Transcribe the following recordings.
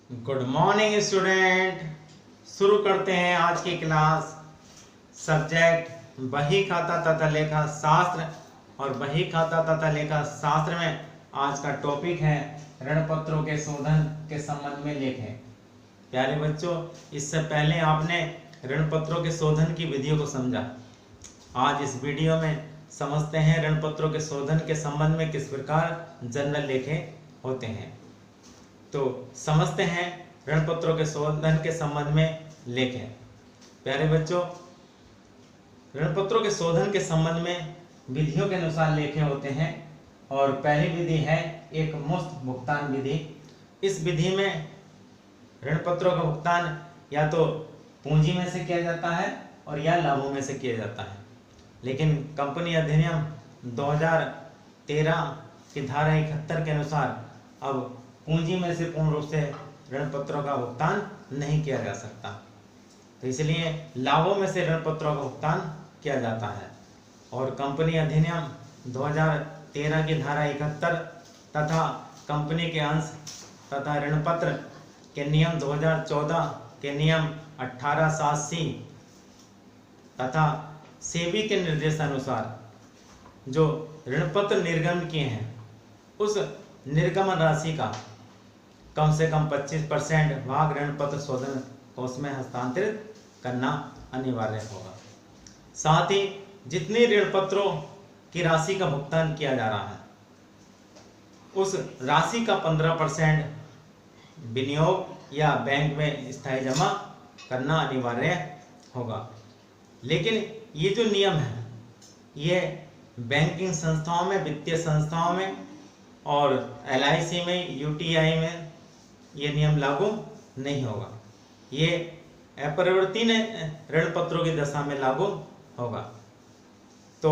Good morning student. शुरू करते हैं आज की क्लास। सब्जेक्ट बही खाता तथा लेखा शास्त्र और बही खाता तथा लेखा शास्त्र में आज का टॉपिक है ऋण पत्रों के शोधन के संबंध में लेखें। प्यारे बच्चों, इससे पहले आपने ऋण पत्रों के शोधन की विधियों को समझा। आज इस वीडियो में समझते हैं ऋण पत्रों के शोधन के संबंध में किस प्रकार जर्नल लेखे होते हैं। तो समझते हैं ऋण पत्रों के शोधन के संबंध में लेखें। प्यारे बच्चों, ऋण पत्रों के शोधन के संबंध में विधियों के अनुसार लेखे होते हैं और पहली विधि है एक मुफ्त भुगतान विधि। इस विधि में ऋण पत्रों का भुगतान या तो पूंजी में से किया जाता है और या लाभों में से किया जाता है। लेकिन कंपनी अधिनियम 2013 की धारा 71 के अनुसार अब पूंजी में से पूर्ण रूप से ऋण पत्रों का भुगतान नहीं किया जा सकता, तो इसलिए लाभों में से ऋण पत्रों का भुगतान किया जाता है। और कंपनी अधिनियम 2013 की धारा 71 तथा कंपनी के अंश तथा ऋण पत्र के नियम 2014 के नियम 1887 तथा सेबी के निर्देशानुसार जो ऋण पत्र निर्गमन किए हैं उस निर्गमन राशि का कम से कम 25% भाग ऋण पत्र शोधन कोष में हस्तांतरित करना अनिवार्य होगा। साथ ही जितनी ऋण पत्रों की राशि का भुगतान किया जा रहा है उस राशि का 15% विनियोग या बैंक में स्थायी जमा करना अनिवार्य होगा। लेकिन ये जो नियम है ये बैंकिंग संस्थाओं में, वित्तीय संस्थाओं में और LIC में, UTI में ये नियम लागू नहीं होगा। ये अपरिवर्तनीय ऋण पत्रों की दशा में लागू होगा। तो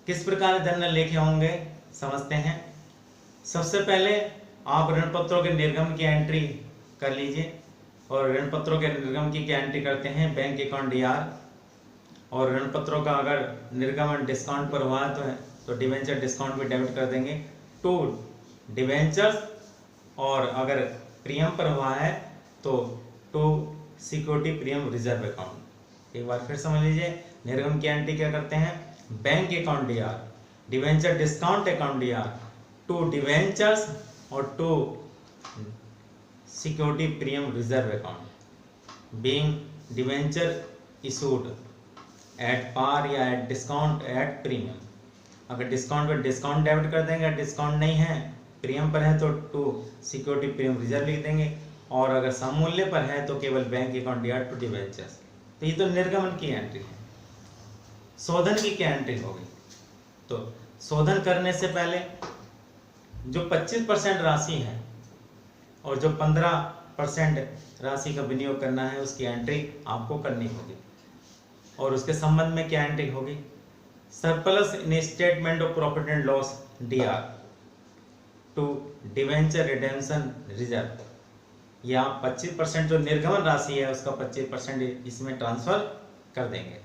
किस प्रकार जर्नल लेखे होंगे समझते हैं। सबसे पहले आप ऋण पत्रों के निर्गम की एंट्री कर लीजिए। और ऋण पत्रों के निर्गम की क्या एंट्री करते हैं, बैंक अकाउंट DR। और ऋण पत्रों का अगर निर्गमन डिस्काउंट पर हुआ है तो डिवेंचर डिस्काउंट भी डेबिट कर देंगे टू डिवेंचर्स। और अगर प्रीमियम पर हुआ है तो to security premium reserve account. एक बार फिर समझ लीजिए, निर्गम की एंट्री क्या करते हैं, bank account DR, debenture discount account DR, to debentures और to security premium reserve account. Being debenture issued at par या एट डिस्काउंट एट प्रीमियम। अगर डिस्काउंट पर डिस्काउंट डेबिट कर देंगे, डिस्काउंट नहीं है, प्रीमियम पर है तो टू सिक्योरिटी प्रीमियम रिजर्व लिख देंगे। और अगर सममूल्य पर है तो केवल bank account DR to debentures. तो ये तो निर्गमन की एंट्री है। शोधन की क्या एंट्री होगी, तो शोधन करने से पहले जो 25% राशि है और जो 15% राशि का विनियोग करना है उसकी एंट्री आपको करनी होगी। और उसके संबंध में क्या एंट्री होगी, surplus in statement of profit and loss DR to debenture redemption reserve. या 25% जो निर्गमन राशि है उसका 25% इसमें ट्रांसफर कर देंगे।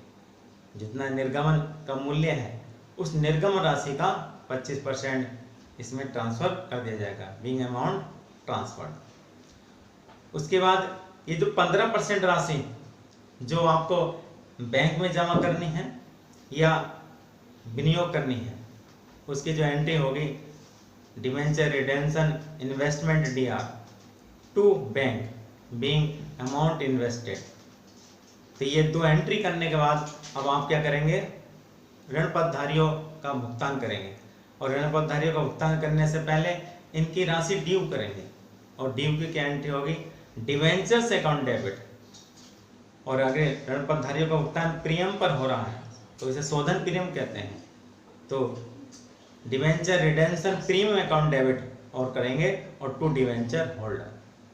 जितना निर्गमन का मूल्य है उस निर्गमन राशि का 25% इसमें ट्रांसफर कर दिया जाएगा, बीइंग अमाउंट ट्रांसफर्ड। उसके बाद ये जो 15% राशि जो आपको बैंक में जमा करनी है या विनियोग करनी है उसकी जो एंट्री होगी, debenture redemption investment DR to bank being amount invested. तो ये दो एंट्री करने के बाद अब आप क्या करेंगे, ऋण पत्रधारियों का भुगतान करेंगे। और ऋण पत्रधारियों का भुगतान करने से पहले इनकी राशि ड्यू करेंगे। और ड्यू की क्या एंट्री होगी, डिवेंचर्स अकाउंट डेबिट। और अगर ऋण पत्रधारियों का भुगतान प्रीमियम पर हो रहा है तो इसे शोधन प्रीमियम कहते हैं। तो debenture redemption premium account debit और करेंगे और टू डिवेंचर होल्डर।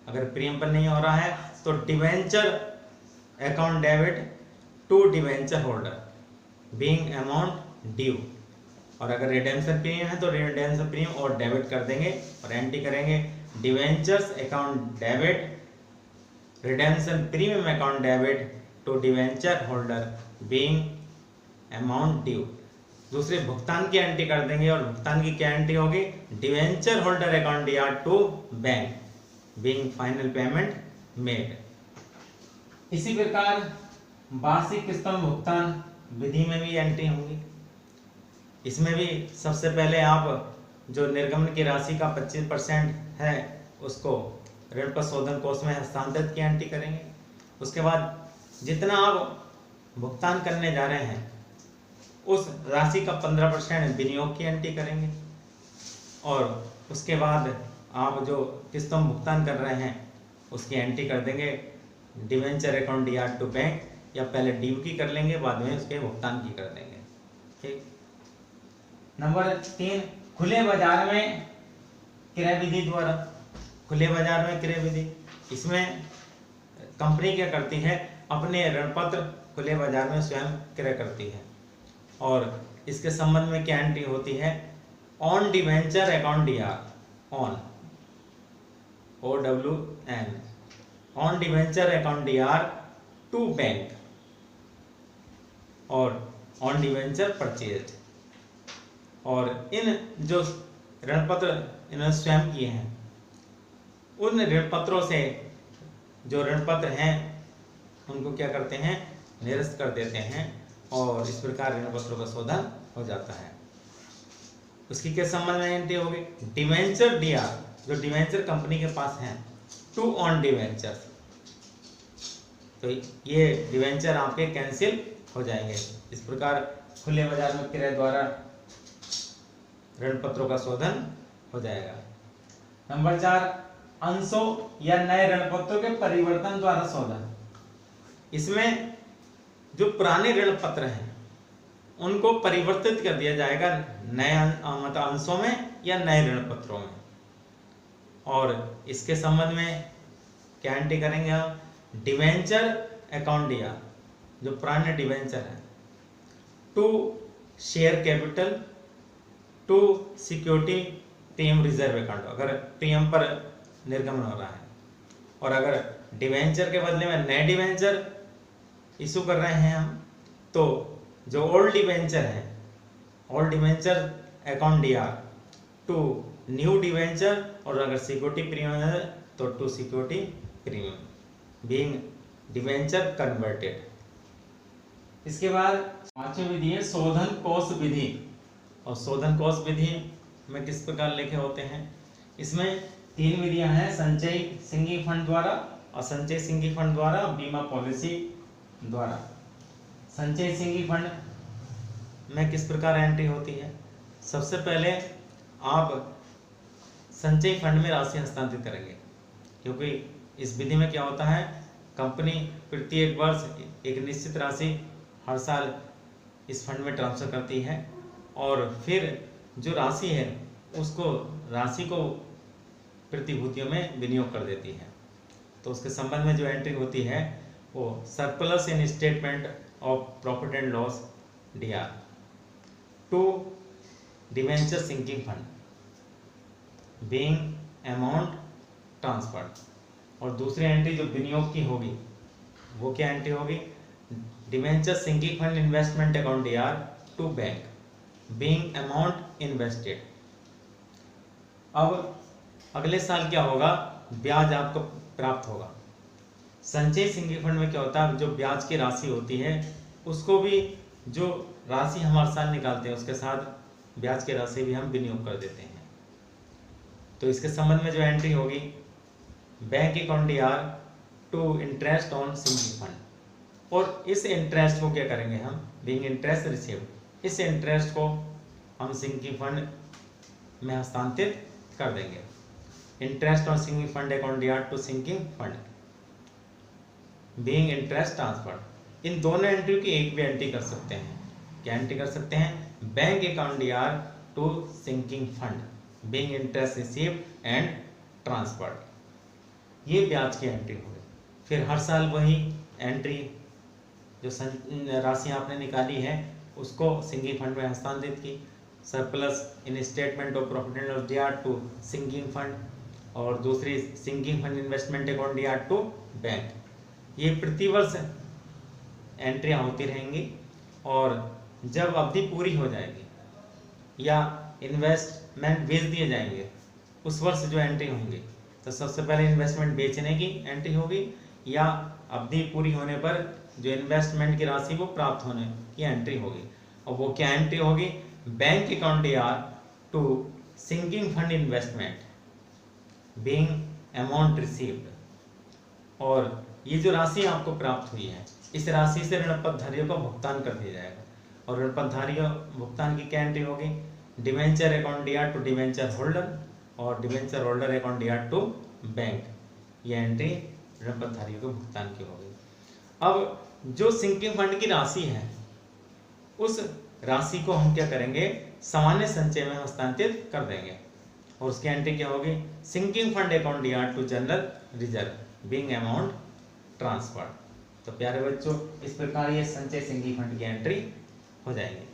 अगर प्रीमियम पर नहीं हो रहा है तो debenture account debit to debenture holder being amount due. और अगर रिडेम्पशन प्रीमियम है तो रिडेम्पशन प्रीमियम और डेबिट कर देंगे और एंट्री करेंगे debentures account debit redemption premium account debit to debenture holder being amount due. दूसरे भुगतान की एंट्री कर देंगे और भुगतान की क्या एंट्री होगी, debenture holder account DR to bank being final payment made. इसी प्रकार वार्षिक किस्तों में भुगतान विधि में भी एंट्री होंगी। इसमें भी सबसे पहले आप जो निर्गमन की राशि का 25% है उसको ऋण प्रशोधन कोष में हस्तांतरित की एंट्री करेंगे। उसके बाद जितना आप भुगतान करने जा रहे हैं उस राशि का 15% विनियोग की एंट्री करेंगे। और उसके बाद आप जो किस्तों में भुगतान कर रहे हैं उसकी एंट्री कर देंगे debenture account DR to bank, या पहले ड्यू की कर लेंगे बाद में उसके भुगतान की कर देंगे। ठीक। नंबर 3, खुले बाजार में क्रय विधि द्वारा। खुले बाजार में क्रय विधि, इसमें कंपनी क्या करती है, अपने ऋण पत्र खुले बाजार में स्वयं क्रय करती है। और इसके संबंध में क्या एंट्री होती है, on debenture account DR, on OWN, on debenture account DR to bank, और ऑन डिवेंचर परचेज। और इन जो ऋण पत्र इन्होंने स्वयं किए हैं उन ऋण पत्रों से जो ऋण पत्र हैं उनको क्या करते हैं, निरस्त कर देते हैं, और इस प्रकार ऋण पत्रों का शोधन हो जाता है। उसकी क्या संबंध में एंट्री होगी, डिवेंचर डीआर, जो डिवेंचर कंपनी के पास हैं, टू ऑन डिवेंचर, तो ये डिवेंचर आपके कैंसिल हो जाएंगे। इस प्रकार खुले बाजार में क्रय द्वारा ऋण पत्रों का शोधन हो जाएगा। नंबर 4, अंशों या नए ऋण पत्रों के परिवर्तन द्वारा शोधन। इसमें जो पुराने ऋण पत्र हैं उनको परिवर्तित कर दिया जाएगा नए मतलब अंशों में या नए ऋण पत्रों में। और इसके संबंध में क्या एंट्री करेंगे हम, डिवेंचर अकाउंट डीआर, जो पुराने डिवेंचर है, to share capital to security team reserve account, अगर टीएम पर निर्गमन हो रहा है। और अगर डिवेंचर के बदले में नए डिवेंचर इशू कर रहे हैं हम, तो जो ओल्ड डिवेंचर है, old debenture account DR to new debenture, और अगर सिक्योरिटी प्रीमियम है तो to security premium being debenture converted. इसके बाद पांचवी विधि है शोधन कोष विधि। और शोधन कोष विधि में किस प्रकार लेखे होते हैं, इसमें 3 विधियां हैं, संचय सिंगिंग फंड द्वारा, असंचय सिंगिंग फंड द्वारा, बीमा पॉलिसी द्वारा। संचय सिंगिंग फंड में किस प्रकार एंट्री होती है, सबसे पहले आप संचय फंड में राशि हस्तांतरित करेंगे, क्योंकि इस विधि में क्या होता है, कंपनी प्रत्येक वर्ष एक निश्चित राशि हर साल इस फंड में ट्रांसफर करती है, और फिर जो राशि है उसको राशि को प्रतिभूतियों में विनियोग कर देती है। तो उसके संबंध में जो एंट्री होती है वो surplus in statement of profit and loss DR to debenture sinking fund being amount transferred. और दूसरी एंट्री जो विनियोग की होगी वो क्या एंट्री होगी, debenture sinking fund investment account DR to bank being amount invested. अब अगले साल क्या होगा, ब्याज आपको प्राप्त होगा। संचय सिंगिंग फंड में क्या होता है, जो ब्याज की राशि होती है उसको भी, जो राशि हम हर साल निकालते हैं उसके साथ ब्याज की राशि भी हम विनियोग कर देते हैं। तो इसके संबंध में जो एंट्री होगी, bank account DR to interest on singing fund, और इस इंटरेस्ट को क्या करेंगे हम, बीइंग इंटरेस्ट रिसीव्ड, इस इंटरेस्ट को हम सिंकिंग फंड में हस्तांतरित कर देंगे। Interest on sinking fund account DR to sinking fund being interest transferred. इन दोनों एंट्री की एक भी एंट्री कर सकते हैं। क्या एंट्री कर सकते हैं, bank account DR to sinking fund being interest received and transferred. ये ब्याज की एंट्री हो गई। फिर हर साल वही एंट्री, जो राशि आपने निकाली है उसको सिंकिंग फंड में हस्तांतरित की, surplus in statement of profit and loss DR to sinking fund, और दूसरी sinking fund investment account DR to bank. ये प्रतिवर्ष एंट्रियां होती रहेंगी, और जब अवधि पूरी हो जाएगी या इन्वेस्टमेंट बेच दिए जाएंगे उस वर्ष जो एंट्री होंगी तो सबसे पहले इन्वेस्टमेंट बेचने की एंट्री होगी, या अवधि पूरी होने पर जो इन्वेस्टमेंट की राशि वो प्राप्त होने की एंट्री होगी। और वो क्या एंट्री होगी? बैंक अकाउंट यार to sinking fund investment being amount received. और ये जो राशि आपको प्राप्त हुई है, इस राशि से ऋण पत्रधारियों को भुगतान कर दिया जाएगा। और ऋण पत्रधारियों भुगतान की क्या एंट्री होगी? Debenture account DR to debenture holder और debenture holder account DR to bank. ये एंट्री ऋण पत्रधारियों के भुगतान की होगी। अब जो सिंकिंग फंड की राशि है, उस राशि को हम क्या करेंगे? सामान्य संचय में हस्तांतरित कर देंगे। और उसकी एंट्री क्या होगी? Sinking fund account DR to general reserve being amount transfer. तो प्यारे बच्चों, इस प्रकार ये संचय सिंकिंग फंड की एंट्री हो जाएगी।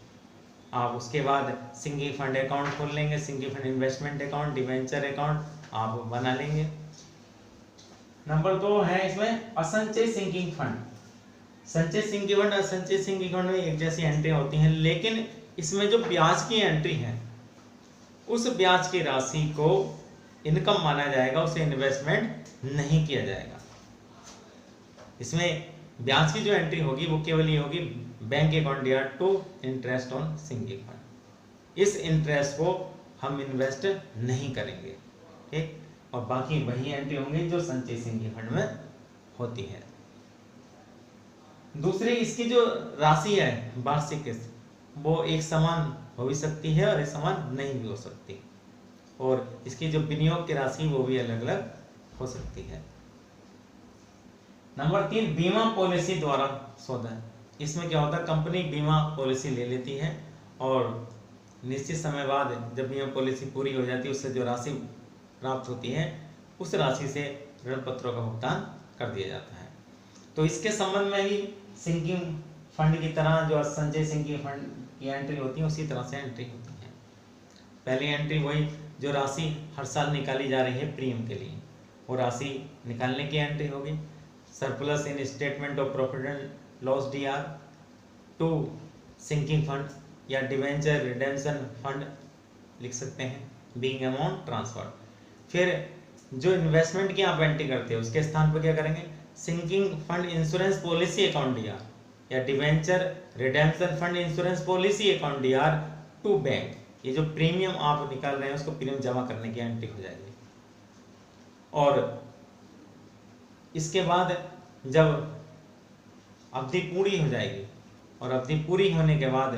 आप उसके बाद सिंकिंग फंड अकाउंट खोल लेंगे, sinking fund investment account, debenture account आप बना लेंगे। नंबर 2 है इसमें असंचय सिंकिंग फंड। संचय सिंकिंग फंड, असंचय सिंकिंग फंड में एक जैसी एंट्री होती हैं, लेकिन इसमें जो ब्याज की एंट्री है, उस ब्याज की राशि को इनकम माना जाएगा, उसे इन्वेस्टमेंट नहीं किया जाएगा। इसमें ब्याज की जो एंट्री होगी वो केवल ये होगी bank account DR to interest on sinking fund. इस इंटरेस्ट को हम इन्वेस्ट नहीं करेंगे, ठीक। और बाकी वही एंट्री होंगी जो संचय सिंकिंग फंड में होती है। दूसरी, इसकी जो राशि है वार्षिक, वो एक समान हो भी सकती है और एक समान नहीं भी हो सकती। और इसकी जो विनियोग की राशि वो भी अलग अलग हो सकती है। नंबर 3, बीमा पॉलिसी द्वारा शोधन। इसमें क्या होता है? कंपनी बीमा पॉलिसी ले लेती है और निश्चित समय बाद जब बीमा पॉलिसी पूरी हो जाती है, उससे जो राशि प्राप्त होती है, उस राशि से ऋण पत्रों का भुगतान कर दिया जाता है। तो इसके संबंध में ही सिंकिंग फंड की तरह जो संचय सिंकिंग फंड की एंट्री होती है, उसी तरह से एंट्री होती है। पहली एंट्री वही जो राशि हर साल निकाली जा रही है प्रीमियम के लिए, वो राशि निकालने की एंट्री होगी। Surplus in statement of profit and loss DR to sinking fund या डिवेंचर रिडेम्पशन फंड लिख सकते हैं, बीइंग अमाउंट ट्रांसफर। फिर जो इन्वेस्टमेंट की आप एंट्री करते हैं, उसके स्थान पर क्या करेंगे? Sinking fund insurance policy account DR या debenture redemption fund insurance policy account DR to bank. ये जो प्रीमियम आप निकाल रहे हैं, उसको प्रीमियम जमा करने की एंट्री हो जाएगी। और इसके बाद जब अवधि पूरी हो जाएगी और अवधि पूरी होने के बाद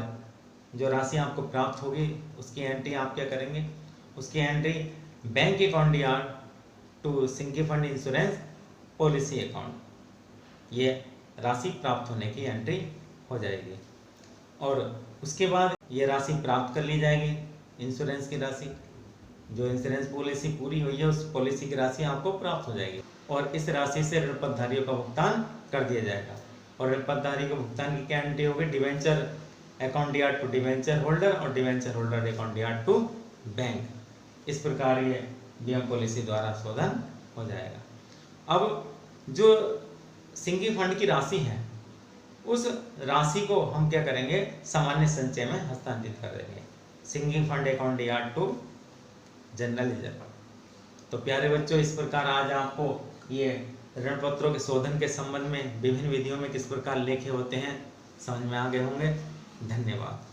जो राशि आपको प्राप्त होगी, उसकी एंट्री आप क्या करेंगे? उसकी entry bank account DR to sinking fund insurance policy account, ये राशि प्राप्त होने की एंट्री हो जाएगी। और उसके बाद ये राशि प्राप्त कर ली जाएगी, इंश्योरेंस की राशि। जो इंश्योरेंस पॉलिसी पूरी हुई है, उस पॉलिसी की राशि आपको प्राप्त हो जाएगी और इस राशि से ऋण पत्रधारियों का भुगतान कर दिया जाएगा। और ऋण पत्रधारी को भुगतान की क्या एंट्री होगी? Debenture account DR to debenture holder और debenture holder account DR to bank. इस प्रकार ये बीमा पॉलिसी द्वारा शोधन हो जाएगा। अब जो सिंकिंग फंड की राशि है, उस राशि को हम क्या करेंगे? सामान्य संचय में हस्तांतरित कर देंगे, sinking fund account DR to general reserve. तो प्यारे बच्चों, इस प्रकार आज आपको ये ऋण पत्रों के शोधन के संबंध में विभिन्न विधियों में किस प्रकार लेखे होते हैं समझ में आ गए होंगे। धन्यवाद।